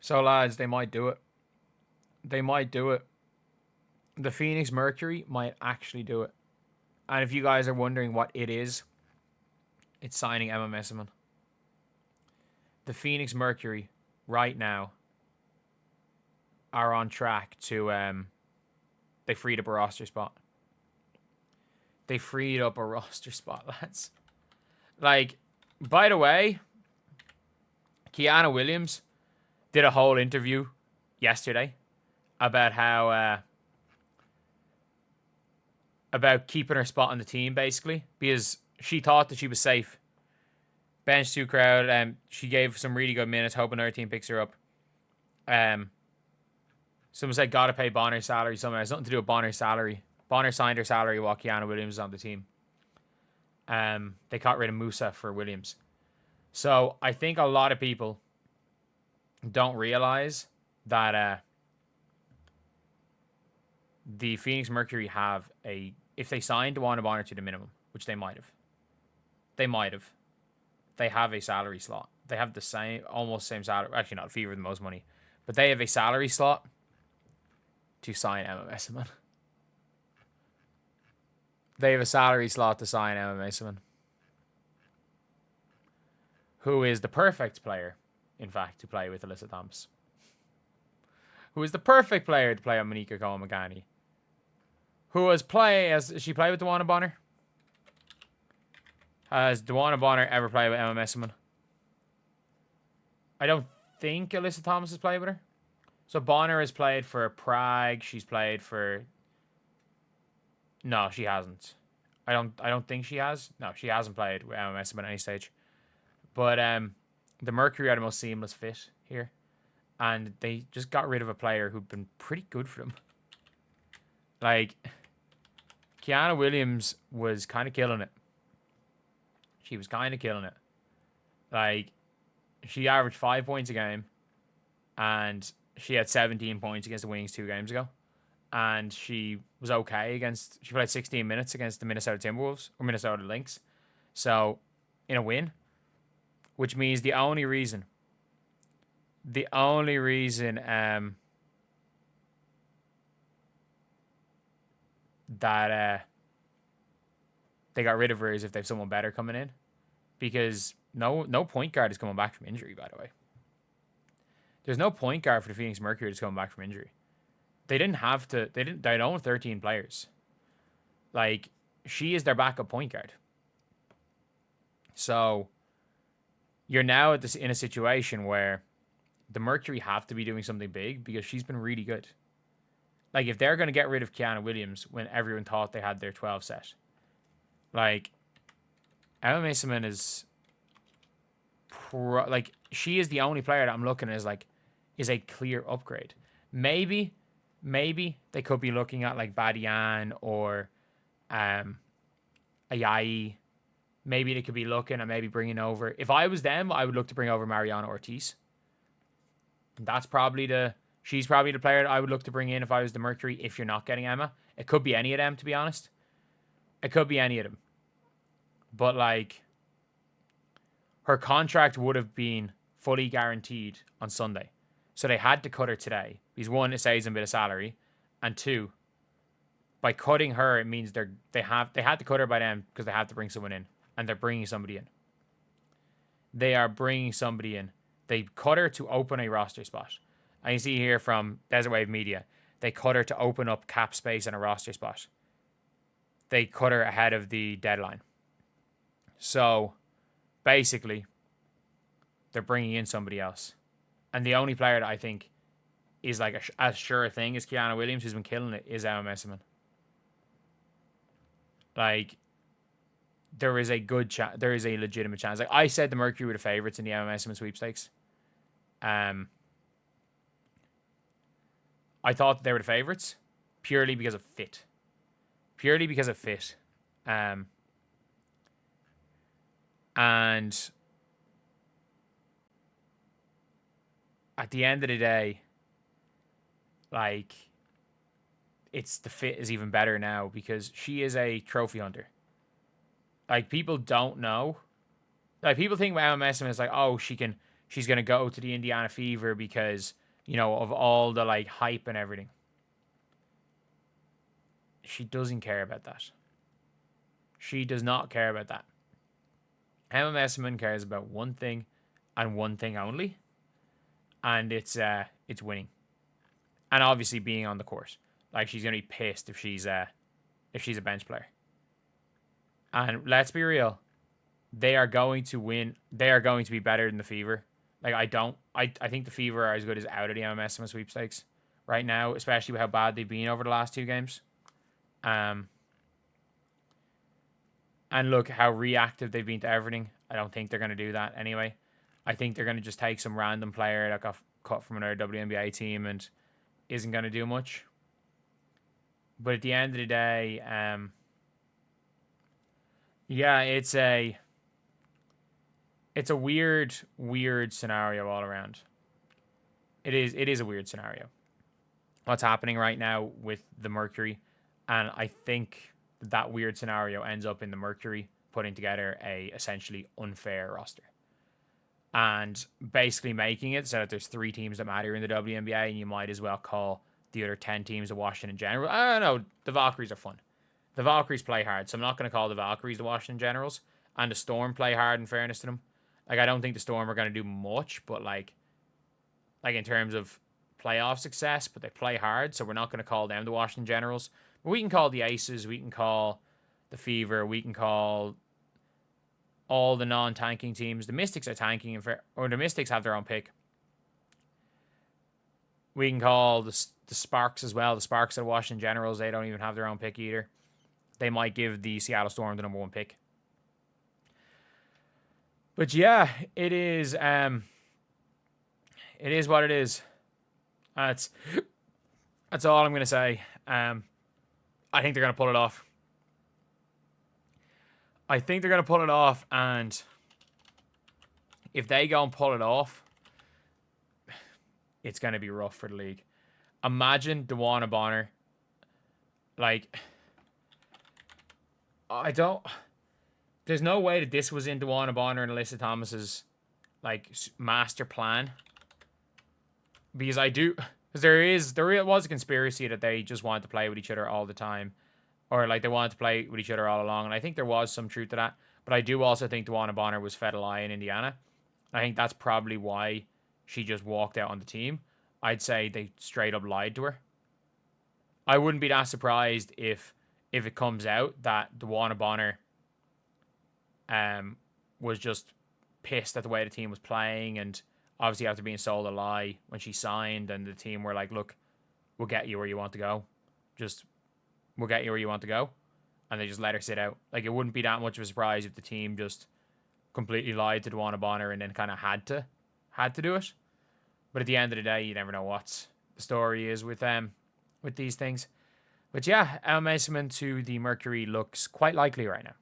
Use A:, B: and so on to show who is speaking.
A: So, lads, they might do it. They might do it. The Phoenix Mercury might actually do it. And if you guys are wondering what it is, it's signing Emma Meesseman. The Phoenix Mercury, right now, are on track to... they freed up a roster spot. They freed up a roster spot, lads. Like, by the way, Kiana Williams did a whole interview yesterday about how... about keeping her spot on the team, basically, because she thought that she was safe. Bench 2 crowd, she gave some really good minutes, hoping her team picks her up. Someone said, gotta pay Bonner's salary somewhere. It has nothing to do with Bonner's salary. Bonner signed her salary while Kiana Williams was on the team. They got rid of Musa for Williams. So I think a lot of people don't realize that the Phoenix Mercury have a... If they signed DeWanna Bonner to the minimum, which they might have. They have a salary slot. They have the same, almost same salary. Actually, not Fever the most money. But they have a salary slot to sign Emma Meesseman. They have a salary slot to sign Emma Meesseman. Who is the perfect player, in fact, to play with Alyssa Thomas. Who is the perfect player to play on Monica Cohen-Magani. Has she played with DeWanna Bonner? Has DeWanna Bonner ever played with Emma Meesseman? I don't think Alyssa Thomas has played with her. So Bonner has played for Prague. She's played for... No, she hasn't. I don't think she has. No, she hasn't played with Emma Meesseman at any stage. But the Mercury are the most seamless fit here. And they just got rid of a player who'd been pretty good for them. Like... Kiana Williams was kind of killing it. She was kind of killing it. Like, she averaged 5 points a game. And she had 17 points against the Wings 2 games ago. And she was okay against... She played 16 minutes against the Minnesota Timberwolves. Or Minnesota Lynx. So, in a win. Which means the only reason... that they got rid of her is if they have someone better coming in, because no point guard is coming back from injury. By the way, there's no point guard for the Phoenix Mercury that's coming back from injury. They didn't have to. They own 13 players. Like, she is their backup point guard. So you're now in a situation where the Mercury have to be doing something big because she's been really good. Like, if they're going to get rid of Kiana Williams when everyone thought they had their 12 set, like, Emma Meesseman is... like, she is the only player that I'm looking at is a clear upgrade. Maybe they could be looking at, like, Badian or Ayayi. Maybe they could be looking at maybe bringing over... If I was them, I would look to bring over Mariana Ortiz. That's probably She's probably the player that I would look to bring in if I was the Mercury, if you're not getting Emma. It could be any of them, to be honest. It could be any of them. But, like, her contract would have been fully guaranteed on Sunday. So they had to cut her today. Because one, it saves them a bit of salary. And two, by cutting her, it means they had to cut her by then because they had to bring someone in. And they're bringing somebody in. They are bringing somebody in. They cut her to open a roster spot. And you see here from Desert Wave Media, they cut her to open up cap space and a roster spot. They cut her ahead of the deadline. So, basically, they're bringing in somebody else. And the only player that I think is like a sure thing as Kiana Williams, who's been killing it, is Emma Meesseman. Like, there is a good chance, there is a legitimate chance. Like, I said the Mercury were the favourites in the Emma Meesseman Sweepstakes. I thought they were the favourites purely because of fit. And at the end of the day, like, it's the fit is even better now because she is a trophy hunter. Like, people don't know. Like, people think Emma Meesseman is like, oh, she can she's going to go to the Indiana Fever because, of all the like hype and everything. She doesn't care about that. She does not care about that. Emma Meesseman cares about one thing and one thing only, and it's winning, and obviously being on the court. Like, she's gonna be pissed if she's a bench player. And let's be real, they are going to win. They are going to be better than the Fever. Like, I think the Fever are as good as out of the Meesseman Sweepstakes right now, especially with how bad they've been over the last 2 games. And look how reactive they've been to everything. I don't think they're going to do that anyway. I think they're going to just take some random player that got cut from another WNBA team and isn't going to do much. But at the end of the day, yeah, it's a weird scenario all around. It is a weird scenario. What's happening right now with the Mercury, and I think that weird scenario ends up in the Mercury putting together a essentially unfair roster and basically making it so that there's 3 teams that matter in the WNBA, and you might as well call the other 10 teams the Washington Generals. I don't know. The Valkyries are fun. The Valkyries play hard, so I'm not going to call the Valkyries the Washington Generals. And the Storm play hard, in fairness to them. Like, I don't think the Storm are going to do much, but like in terms of playoff success, but they play hard, so we're not going to call them the Washington Generals. But we can call the Aces, we can call the Fever, we can call all the non-tanking teams. The Mystics are tanking, or the Mystics have their own pick. We can call the Sparks as well. The Sparks are the Washington Generals. They don't even have their own pick either. They might give the Seattle Storm the number 1 pick. But yeah, it is what it is. That's all I'm going to say. I think they're going to pull it off. And if they go and pull it off, it's going to be rough for the league. Imagine DeWanna Bonner. Like, there's no way that this was in DeWanna Bonner and Alyssa Thomas's like master plan. Because there was a conspiracy that they just wanted to play with each other all the time. Or like they wanted to play with each other all along. And I think there was some truth to that. But I do also think DeWanna Bonner was fed a lie in Indiana. I think that's probably why she just walked out on the team. I'd say they straight up lied to her. I wouldn't be that surprised if it comes out that DeWanna Bonner was just pissed at the way the team was playing, and obviously after being sold a lie when she signed, and the team were like, look, we'll get you where you want to go. We'll get you where you want to go. And they just let her sit out. Like, it wouldn't be that much of a surprise if the team just completely lied to DeWanna Bonner and then kind of had to do it. But at the end of the day, you never know what the story is with these things. But yeah, Emma Meesseman to the Mercury looks quite likely right now.